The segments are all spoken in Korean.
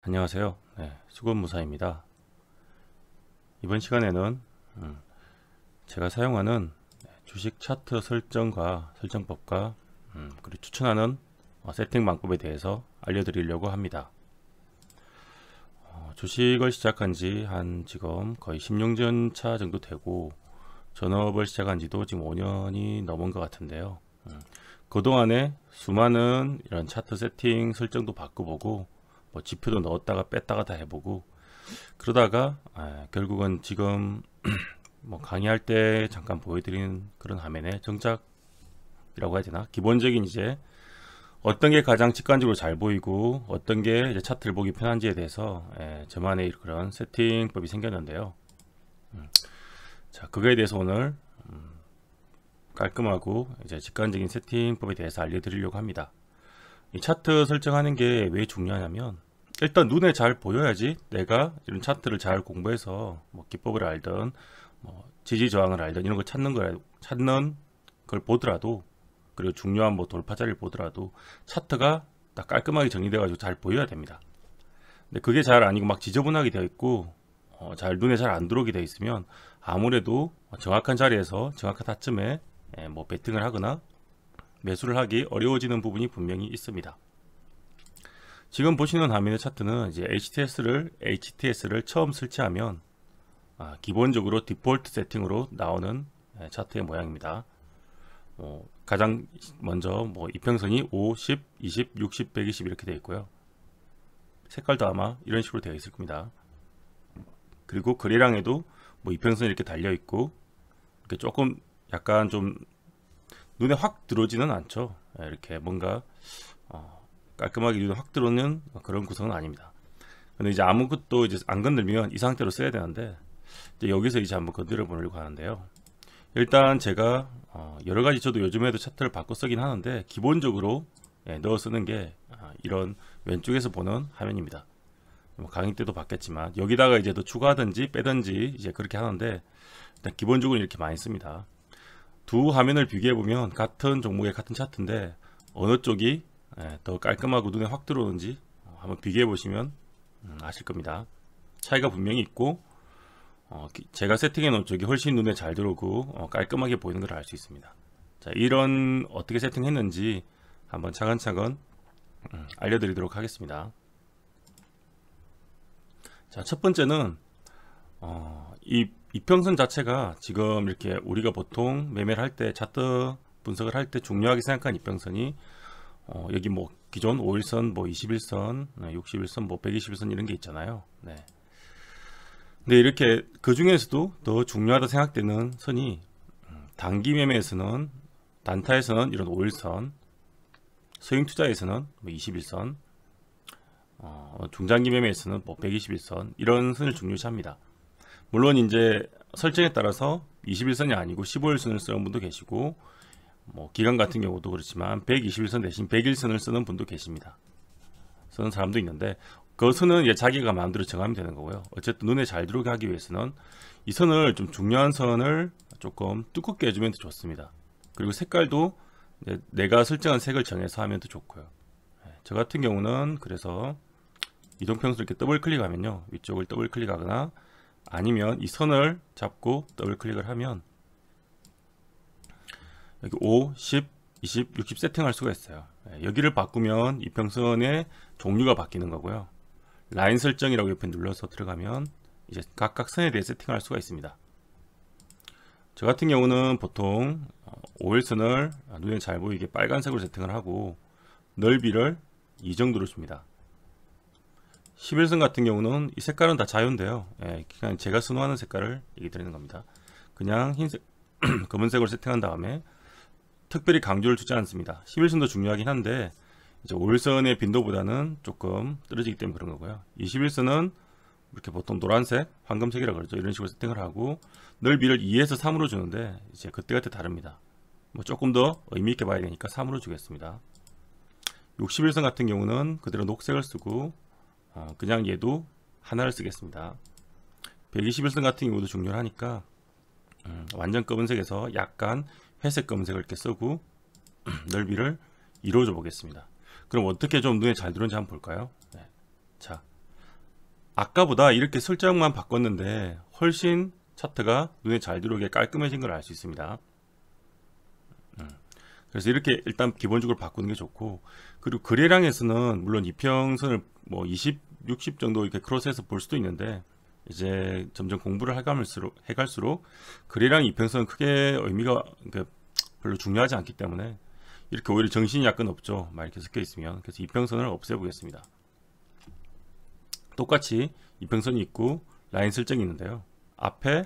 안녕하세요. 수건무사입니다. 이번 시간에는 제가 사용하는 주식 차트 설정과 설정법과 그리고 추천하는 세팅 방법에 대해서 알려드리려고 합니다. 주식을 시작한 지 지금 거의 10년 차 정도 되고 전업을 시작한 지도 지금 5년이 넘은 것 같은데요. 그동안에 수많은 이런 차트 세팅 설정도 바꿔보고 지표도 넣었다가 뺐다가 다 해보고 그러다가 결국은 지금 강의할 때 잠깐 보여드린 그런 화면에 정착이라고 해야 되나, 기본적인 이제 어떤 게 가장 직관적으로 잘 보이고 어떤 게 이제 차트를 보기 편한지에 대해서 저만의 그런 세팅법이 생겼는데요. 자, 그거에 대해서 오늘 깔끔하고 이제 직관적인 세팅법에 대해서 알려드리려고 합니다. 이 차트 설정하는 게 왜 중요하냐면, 일단 눈에 잘 보여야지 내가 이런 차트를 잘 공부해서 기법을 알든 지지 저항을 알든 이런 걸 찾는 걸 보더라도, 그리고 중요한 돌파 자리를 보더라도 차트가 딱 깔끔하게 정리돼 가지고 잘 보여야 됩니다. 근데 그게 잘 아니고 막 지저분하게 되어 있고 눈에 잘 안 들어오게 되어 있으면 아무래도 정확한 자리에서 정확한 타점에 베팅을 하거나 매수를 하기 어려워지는 부분이 분명히 있습니다. 지금 보시는 화면의 차트는 이제 HTS를 처음 설치하면 기본적으로 디폴트 세팅으로 나오는 차트의 모양입니다. 가장 먼저 이평선이 5, 10, 20, 60, 120 이렇게 되어 있고요. 색깔도 아마 이런 식으로 되어 있을 겁니다. 그리고 거래량에도 이평선이 이렇게 달려 있고, 이렇게 조금 약간 좀 눈에 확 들어오지는 않죠. 이렇게 뭔가 깔끔하게 눈에 확 들어오는 그런 구성은 아닙니다. 근데 이제 아무것도 이제 안 건들면 이 상태로 써야 되는데, 이제 여기서 이제 한번 건드려 보려고 하는데요. 일단 제가 여러 가지, 저도 요즘에도 차트를 바꿔 쓰긴 하는데 기본적으로 넣어 쓰는 게 이런 왼쪽에서 보는 화면입니다. 강의 때도 봤겠지만 여기다가 이제 더 추가하든지 빼든지 이제 그렇게 하는데, 일단 기본적으로 이렇게 많이 씁니다. 두 화면을 비교해 보면 같은 종목의 같은 차트인데 어느 쪽이 더 깔끔하고 눈에 확 들어오는지 한번 비교해 보시면 아실 겁니다. 차이가 분명히 있고 제가 세팅해 놓은 쪽이 훨씬 눈에 잘 들어오고 깔끔하게 보이는 걸 알 수 있습니다. 자, 이런 어떻게 세팅했는지 한번 차근차근 알려드리도록 하겠습니다. 자, 첫 번째는 이 이평선 자체가 지금 이렇게 우리가 보통 매매를 할 때, 차트 분석을 할 때 중요하게 생각한 이평선이 여기 기존 5일선, 21선, 61선, 121선 이런 게 있잖아요. 네. 근데 이렇게 그 중에서도 더 중요하다 생각되는 선이 단기 매매에서는, 단타에서는 이런 5일선, 서행 투자에서는 21선, 중장기 매매에서는 121선 이런 선을 중요시합니다. 물론 이제 설정에 따라서 21선이 아니고 15일선을 쓰는 분도 계시고, 기간 같은 경우도 그렇지만 121선 대신 100일선을 쓰는 분도 계십니다. 쓰는 사람도 있는데, 그 선은 이제 자기가 마음대로 정하면 되는 거고요. 어쨌든 눈에 잘 들어오게 하기 위해서는 이 선을, 좀 중요한 선을 조금 두껍게 해주면 더 좋습니다. 그리고 색깔도 내가 설정한 색을 정해서 하면 더 좋고요. 저 같은 경우는 그래서 이동평수 이렇게 더블 클릭하면요, 위쪽을 더블 클릭하거나 아니면 이 선을 잡고 더블 클릭을 하면 여기 5, 10, 20, 60 세팅할 수가 있어요. 여기를 바꾸면 이평선의 종류가 바뀌는 거고요. 라인 설정이라고 옆에 눌러서 들어가면 이제 각각 선에 대해 세팅할 수가 있습니다. 저 같은 경우는 보통 5일선을 눈에 잘 보이게 빨간색으로 세팅을 하고 넓이를 이 정도로 줍니다. 11선 같은 경우는 이 색깔은 다 자유인데요. 그냥 제가 선호하는 색깔을 얘기 드리는 겁니다. 그냥 흰색, 검은색으로 세팅한 다음에 특별히 강조를 주지 않습니다. 11선도 중요하긴 한데 이제 5일선의 빈도보다는 조금 떨어지기 때문에 그런 거고요. 21선은 이렇게 보통 노란색, 황금색이라고 그러죠. 이런 식으로 세팅을 하고 넓이를 2에서 3으로 주는데 이제 그때그때 다릅니다. 조금 더 의미 있게 봐야 되니까 3으로 주겠습니다. 61선 같은 경우는 그대로 녹색을 쓰고 그냥 얘도 하나를 쓰겠습니다. 121선 같은 경우도 중요하니까 완전 검은색에서 약간 회색 검은색을 이렇게 쓰고 넓이를 2로 줘 보겠습니다. 그럼 어떻게 좀 눈에 잘 들어오는지 한번 볼까요? 네. 자, 아까보다 이렇게 설정만 바꿨는데 훨씬 차트가 눈에 잘 들어오게 깔끔해진 걸 알 수 있습니다. 그래서 이렇게 일단 기본적으로 바꾸는 게 좋고, 그리고 거래량에서는 물론 이평선을 뭐 20, 60 정도 이렇게 크로스해서 볼 수도 있는데, 이제 점점 공부를 해갈수록 거래량 이평선은 크게 의미가 별로 중요하지 않기 때문에 이렇게 오히려 정신이 약간 없죠. 막 이렇게 섞여 있으면. 그래서 이평선을 없애보겠습니다. 똑같이 이평선이 있고 라인 설정이 있는데요. 앞에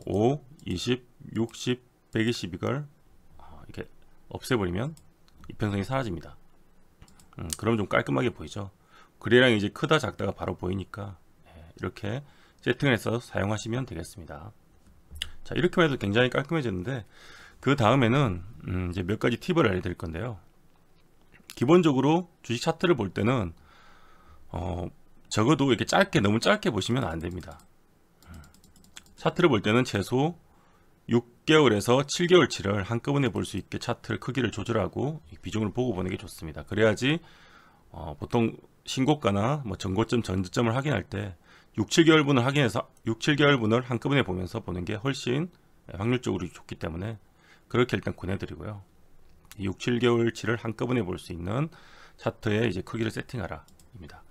5, 20, 60, 120 이걸 이렇게 없애버리면 이평선이 사라집니다. 그럼 좀 깔끔하게 보이죠. 거래량이 이제 크다 작다가 바로 보이니까 이렇게 세팅을 해서 사용하시면 되겠습니다. 자, 이렇게만 해도 굉장히 깔끔해졌는데, 그 다음에는 이제 몇 가지 팁을 알려드릴 건데요. 기본적으로 주식 차트를 볼 때는 적어도 이렇게 너무 짧게 보시면 안 됩니다. 차트를 볼 때는 최소 6개월에서 7개월치를 한꺼번에 볼 수 있게 차트 크기를 조절하고 비중을 보고 보는 게 좋습니다. 그래야지 보통 신고가나 뭐 전고점, 전저점을 확인할 때 6, 7개월분을 확인해서 6, 7개월분을 한꺼번에 보면서 보는 게 훨씬 확률적으로 좋기 때문에 그렇게 일단 권해드리고요. 6, 7개월치를 한꺼번에 볼 수 있는 차트의 이제 크기를 세팅하라 입니다.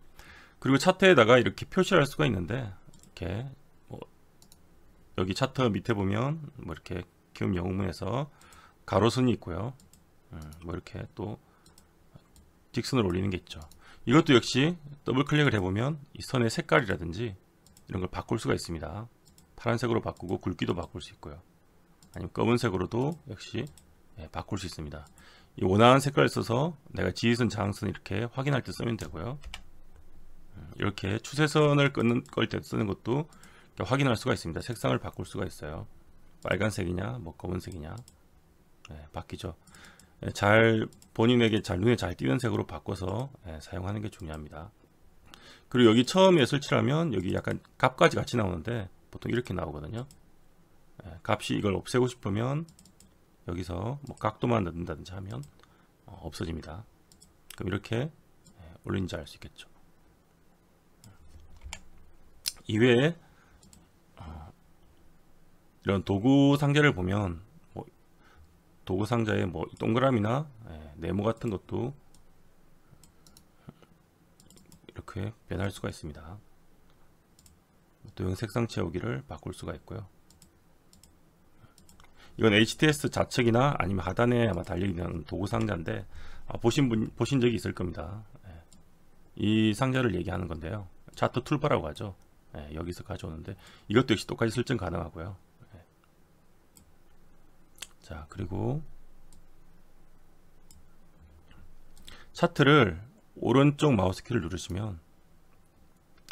그리고 차트에다가 이렇게 표시를 할 수가 있는데, 이렇게 여기 차트 밑에 보면 뭐 이렇게 기업 영웅문에서 가로선이 있고요. 뭐 이렇게 또 직선을 올리는 게 있죠. 이것도 역시 더블 클릭을 해보면 이 선의 색깔이라든지 이런 걸 바꿀 수가 있습니다. 파란색으로 바꾸고 굵기도 바꿀 수 있고요. 아니면 검은색으로도 역시 바꿀 수 있습니다. 이 원하는 색깔을 써서 내가 지지선, 저항선 이렇게 확인할 때 쓰면 되고요. 이렇게 추세선을 끌 때 쓰는 것도 확인할 수가 있습니다. 색상을 바꿀 수가 있어요. 빨간색이냐 뭐 검은색이냐 바뀌죠. 본인에게 눈에 잘 띄는 색으로 바꿔서 사용하는 게 중요합니다. 그리고 여기 처음에 설치를 하면 여기 약간 값까지 같이 나오는데 보통 이렇게 나오거든요. 값이 이걸 없애고 싶으면 여기서 뭐 각도만 넣는다든지 하면 없어집니다. 그럼 이렇게 올린지 알 수 있겠죠. 이외에 이런 도구 상자를 보면 도구 상자에 뭐 동그라미나 네모 같은 것도 이렇게 변할 수가 있습니다. 도형 색상 채우기를 바꿀 수가 있고요. 이건 HTS 좌측이나 아니면 하단에 아마 달려있는 도구 상자인데 보신 적이 있을 겁니다. 이 상자를 얘기하는 건데요. 차트 툴바라고 하죠. 여기서 가져오는데 이것도 역시 똑같이 설정 가능하고요. 자, 그리고 차트를 오른쪽 마우스 키를 누르시면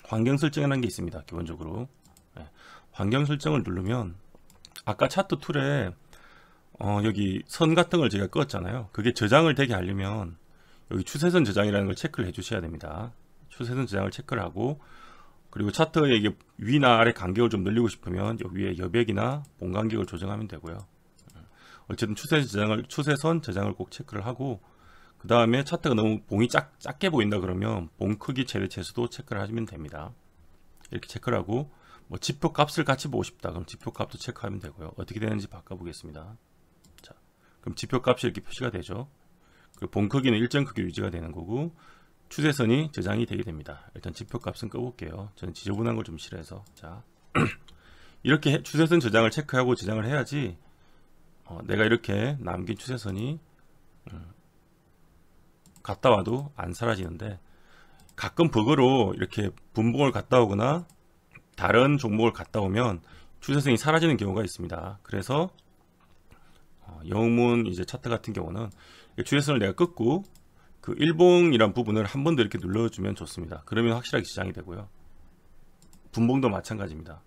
환경 설정이라는 게 있습니다. 기본적으로 환경 설정을 누르면 아까 차트 툴에 여기 선 같은 걸 제가 껐잖아요. 그게 저장을 되게 하려면 여기 추세선 저장이라는 걸 체크를 해 주셔야 됩니다. 추세선 저장을 체크를 하고, 그리고 차트의 이게 위나 아래 간격을 좀 늘리고 싶으면 여기 위에 여백이나 봉 간격을 조정하면 되고요. 어쨌든 추세선 저장을 꼭 체크를 하고, 그 다음에 차트가 너무 봉이 작게 보인다 그러면 봉 크기 최대 최소도 체크를 하시면 됩니다. 이렇게 체크를 하고, 뭐 지표 값을 같이 보고 싶다 그럼 지표 값도 체크하면 되고요. 어떻게 되는지 바꿔보겠습니다. 자, 그럼 지표 값이 이렇게 표시가 되죠. 그리고 봉 크기는 일정 크기 유지가 되는 거고, 추세선이 저장이 되게 됩니다. 일단 지표 값은 꺼볼게요. 저는 지저분한 걸 좀 싫어해서. 자, 이렇게 추세선 저장을 체크하고 저장을 해야지 내가 이렇게 남긴 추세선이 갔다 와도 안 사라지는데, 가끔 버그로 이렇게 분봉을 갔다 오거나 다른 종목을 갔다 오면 추세선이 사라지는 경우가 있습니다. 그래서 영웅문 이제 차트 같은 경우는 추세선을 내가 끊고 그 일봉이란 부분을 한 번 더 이렇게 눌러주면 좋습니다. 그러면 확실하게 지장이 되고요. 분봉도 마찬가지입니다.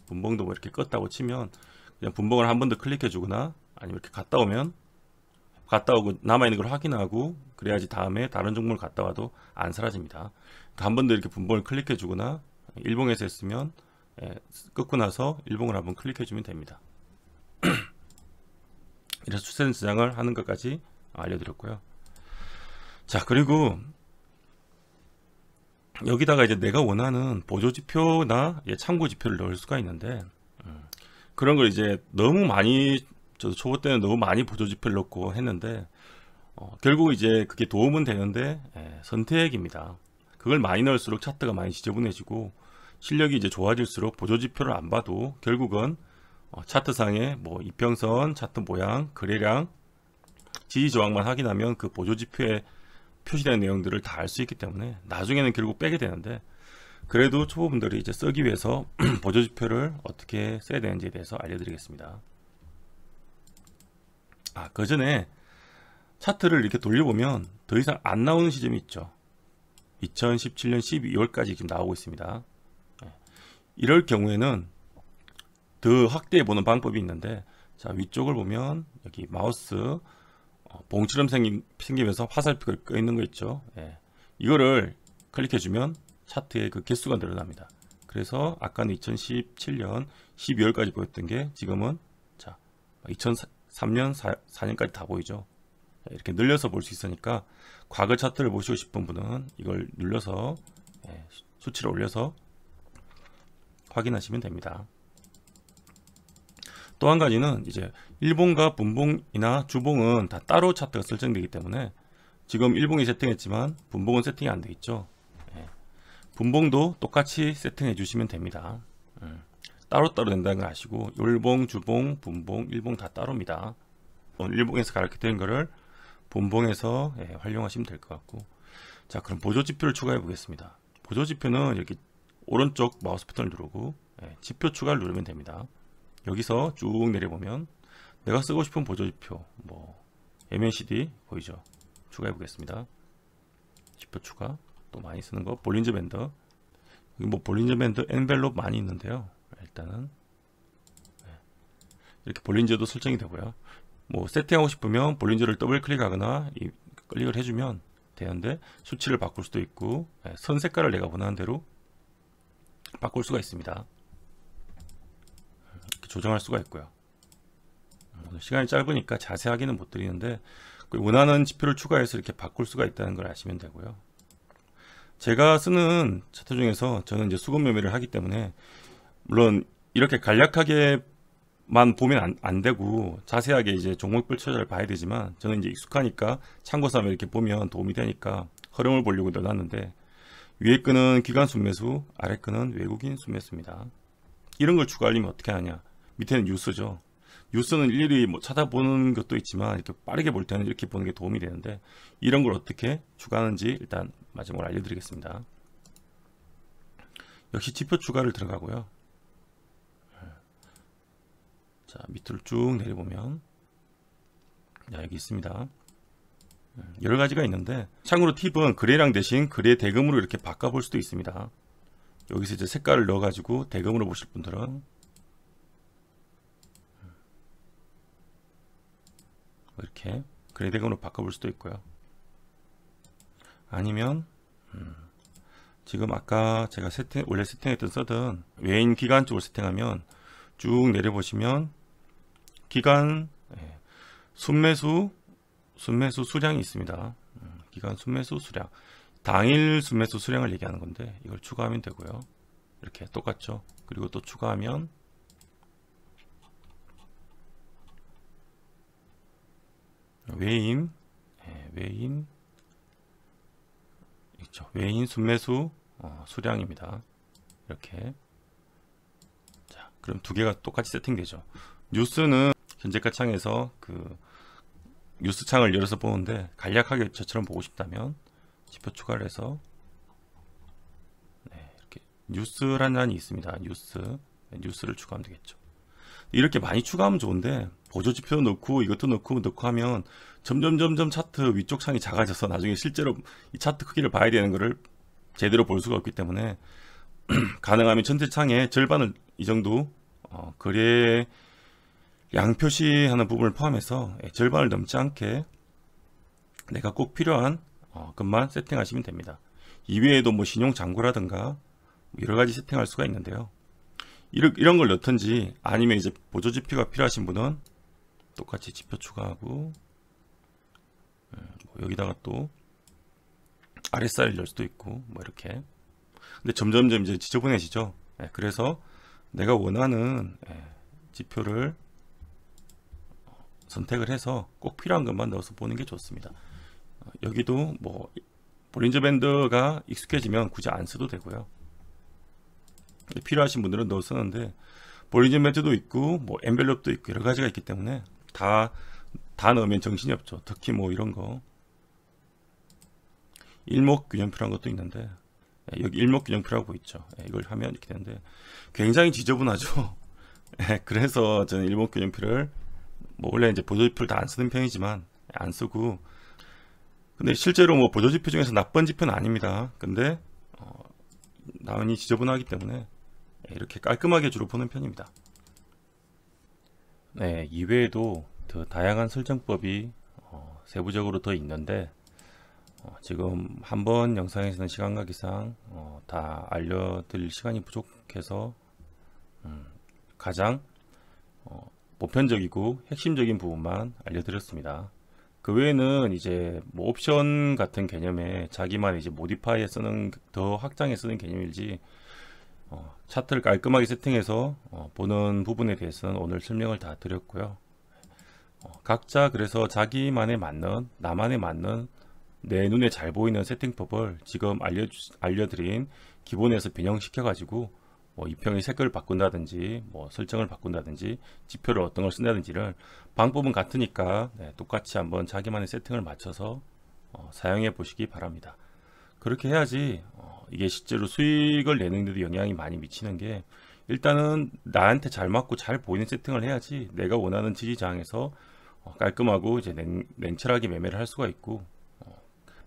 분봉도 뭐 이렇게 껐다고 치면 그냥 분봉을 한 번 더 클릭해 주거나 아니면 이렇게 갔다 오고 남아있는 걸 확인하고 그래야지 다음에 다른 종목을 갔다 와도 안 사라집니다. 한 번 더 이렇게 분봉을 클릭해 주거나 일봉에서 했으면 끊고 나서 일봉을 한번 클릭해 주면 됩니다. 이래서 추세선 저장을 하는 것까지 알려드렸고요. 자, 그리고 여기다가 이제 내가 원하는 보조지표나 참고지표를 넣을 수가 있는데, 그런 걸 이제 너무 많이, 저도 초보 때는 너무 많이 보조지표를 넣고 했는데, 결국 이제 그게 도움은 되는데, 선택입니다. 그걸 많이 넣을수록 차트가 많이 지저분해지고, 실력이 이제 좋아질수록 보조지표를 안 봐도 결국은 차트상에 뭐 이평선, 차트 모양, 거래량, 지지저항만 확인하면 그 보조지표에 표시되는 내용들을 다 알 수 있기 때문에 나중에는 결국 빼게 되는데, 그래도 초보분들이 이제 쓰기 위해서 보조지표를 어떻게 써야 되는지에 대해서 알려드리겠습니다. 그 전에 차트를 이렇게 돌려보면 더 이상 안 나오는 시점이 있죠. 2017년 12월까지 지금 나오고 있습니다. 이럴 경우에는 더 확대해 보는 방법이 있는데, 자, 위쪽을 보면 여기 마우스 봉처럼 생기면서 화살표가 꺼 있는 거 있죠. 이거를 클릭해 주면 차트의 그 개수가 늘어납니다. 그래서 아까는 2017년 12월까지 보였던 게 지금은 자 2003년 4년까지 다 보이죠. 이렇게 늘려서 볼 수 있으니까 과거 차트를 보시고 싶은 분은 이걸 눌러서 수치를 올려서 확인하시면 됩니다. 또 한 가지는 이제 일봉과 분봉이나 주봉은 다 따로 차트가 설정되기 때문에 지금 일봉이 세팅했지만 분봉은 세팅이 안 돼 있죠. 분봉도 똑같이 세팅해 주시면 됩니다. 따로따로 된다는 걸 아시고, 일봉, 주봉, 분봉, 일봉 다 따로입니다. 일봉에서 가르쳐드린 거를 분봉에서 활용하시면 될 것 같고, 자, 그럼 보조지표를 추가해 보겠습니다. 보조지표는 이렇게 오른쪽 마우스 버튼을 누르고 지표 추가를 누르면 됩니다. 여기서 쭉 내려보면 내가 쓰고 싶은 보조지표, 뭐 MACD 보이죠? 추가해 보겠습니다. 지표 추가. 또 많이 쓰는 거 볼린저 밴드. 여기 뭐 볼린저 밴드 엔벨롭 많이 있는데요. 일단은 이렇게 볼린저도 설정이 되고요. 뭐 세팅하고 싶으면 볼린저를 더블 클릭하거나 클릭을 해주면 되는데, 수치를 바꿀 수도 있고 선 색깔을 내가 원하는 대로 바꿀 수가 있습니다. 이렇게 조정할 수가 있고요. 오늘 시간이 짧으니까 자세하게는 못 드리는데, 원하는 지표를 추가해서 이렇게 바꿀 수가 있다는 걸 아시면 되고요. 제가 쓰는 차트 중에서 저는 이제 수급 매매를 하기 때문에, 물론 이렇게 간략하게만 보면 안 되고 자세하게 이제 종목별 투자를 봐야 되지만, 저는 이제 익숙하니까 참고 삼아 이렇게 보면 도움이 되니까 흐름을 보려고 넣어놨는데, 위에 끈은 기관 순매수, 아래 끈은 외국인 순매수입니다. 이런 걸 추가하려면 어떻게 하냐? 밑에는 뉴스죠. 뉴스는 일일이 뭐 찾아보는 것도 있지만 이렇게 빠르게 볼 때는 이렇게 보는 게 도움이 되는데, 이런 걸 어떻게 추가하는지 일단 마지막으로 알려드리겠습니다. 역시 지표 추가를 들어가고요. 자, 밑으로 쭉 내려보면 여기 있습니다. 여러 가지가 있는데, 참고로 팁은 거래량 대신 거래 대금으로 이렇게 바꿔볼 수도 있습니다. 여기서 이제 색깔을 넣어가지고 대금으로 보실 분들은 이렇게 거래 대금으로 바꿔볼 수도 있고요. 아니면 지금 아까 제가 원래 세팅했던 서든 외인 기간 쪽을 세팅하면 쭉 내려보시면 기간 순매수 수량이 있습니다. 기간 순매수 수량, 당일 순매수 수량을 얘기하는 건데, 이걸 추가하면 되고요. 이렇게 똑같죠. 그리고 또 추가하면 외인 있죠. 외인 순매수 수량입니다. 이렇게. 자, 그럼 두 개가 똑같이 세팅되죠. 뉴스는 현재가 창에서 그 뉴스 창을 열어서 보는데, 간략하게 저처럼 보고 싶다면 지표 추가를 해서 이렇게 뉴스라는欄이 있습니다. 뉴스를 추가하면 되겠죠. 이렇게 많이 추가하면 좋은데, 보조지표 넣고 이것도 넣고 하면 점점 차트 위쪽 창이 작아져서 나중에 실제로 이 차트 크기를 봐야 되는 것을 제대로 볼 수가 없기 때문에 가능하면 전체 창의 절반을 이 정도 거래 양 표시하는 부분을 포함해서 절반을 넘지 않게 내가 꼭 필요한 것만 세팅하시면 됩니다. 이외에도 뭐 신용 잔고라든가 여러 가지 세팅할 수가 있는데요. 이런 걸 넣든지, 아니면 이제 보조지표가 필요하신 분은 똑같이 지표 추가하고 뭐 여기다가 또 RSI를 넣을 수도 있고, 뭐 이렇게 근데 점점점 이제 지저분해지죠. 그래서 내가 원하는 지표를 선택을 해서 꼭 필요한 것만 넣어서 보는 게 좋습니다. 여기도 뭐 볼린저 밴드가 익숙해지면 굳이 안 써도 되고요. 필요하신 분들은 넣어 쓰는데 볼린저 밴드도 있고 뭐 엔벨롭도 있고 여러 가지가 있기 때문에 다 넣으면 정신이 없죠. 특히 뭐 이런 거 일목균형표라는 것도 있는데 여기 일목균형표라고 있죠. 이걸 하면 이렇게 되는데 굉장히 지저분하죠. 그래서 저는 일목균형표를 뭐 원래 이제 보조지표를 다 안 쓰는 편이지만 안 쓰고, 근데 실제로 뭐 보조지표 중에서 나쁜 지표는 아닙니다. 근데 나은이 지저분하기 때문에 이렇게 깔끔하게 주로 보는 편입니다. 네, 이외에도 더 다양한 설정법이 세부적으로 더 있는데 지금 한 번 영상에서는 시간 관계상 다 알려드릴 시간이 부족해서 가장 보편적이고 핵심적인 부분만 알려드렸습니다. 그 외에는 이제 뭐 옵션 같은 개념에 자기만 이제 모디파이에 쓰는, 더 확장해 쓰는 개념일지 차트를 깔끔하게 세팅해서 보는 부분에 대해서는 오늘 설명을 다 드렸고요. 각자 그래서 자기만에 맞는, 나만에 맞는, 내 눈에 잘 보이는 세팅법을 지금 알려드린 기본에서 변형시켜 가지고 뭐 이평의 색깔을 바꾼다든지 뭐 설정을 바꾼다든지 지표를 어떤 걸 쓴다든지를, 방법은 같으니까 똑같이 한번 자기만의 세팅을 맞춰서 사용해 보시기 바랍니다. 그렇게 해야지 이게 실제로 수익을 내는 데도 영향이 많이 미치는 게, 일단은 나한테 잘 맞고 잘 보이는 세팅을 해야지 내가 원하는 지지저항에서 깔끔하고 이제 냉철하게 매매를 할 수가 있고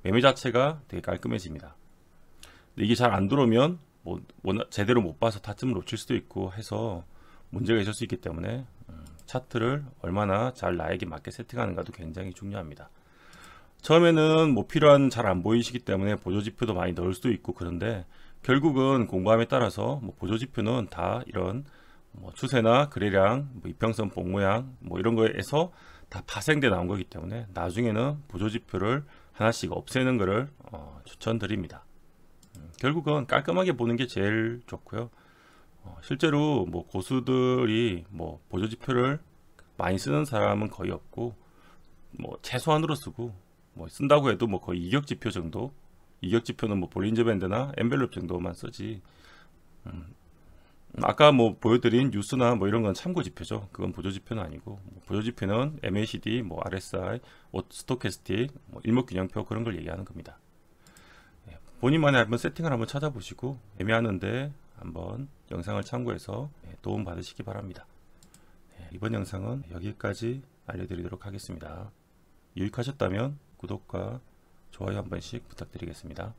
매매 자체가 되게 깔끔해집니다. 근데 이게 잘 안 들어오면 뭐 제대로 못 봐서 타점을 놓칠 수도 있고 해서 문제가 있을 수 있기 때문에 차트를 얼마나 잘 나에게 맞게 세팅하는가도 굉장히 중요합니다. 처음에는 뭐 필요한 잘 안 보이시기 때문에 보조지표도 많이 넣을 수도 있고, 그런데 결국은 공부함에 따라서 뭐 보조지표는 다 이런 뭐 추세나 거래량, 뭐 이평선 봉 모양 뭐 이런 거에서 다 파생돼 나온 거기 때문에 나중에는 보조지표를 하나씩 없애는 것을 추천드립니다. 결국은 깔끔하게 보는 게 제일 좋고요. 실제로 뭐 고수들이 뭐 보조지표를 많이 쓰는 사람은 거의 없고, 뭐 최소한으로 쓰고, 뭐 쓴다고 해도 뭐 거의 이격지표 정도, 이격지표는 뭐 볼린저 밴드나 엔벨롭 정도만 쓰지. 아까 뭐 보여드린 뉴스나 뭐 이런 건 참고지표죠. 그건 보조지표는 아니고, 보조지표는 MACD, 뭐 RSI, 스토캐스틱, 뭐 일목균형표 그런 걸 얘기하는 겁니다. 본인만의 한번 세팅을 한번 찾아보시고 애매하는데 한번 영상을 참고해서 도움 받으시기 바랍니다. 이번 영상은 여기까지 알려드리도록 하겠습니다. 유익하셨다면 구독과 좋아요 한 번씩 부탁드리겠습니다.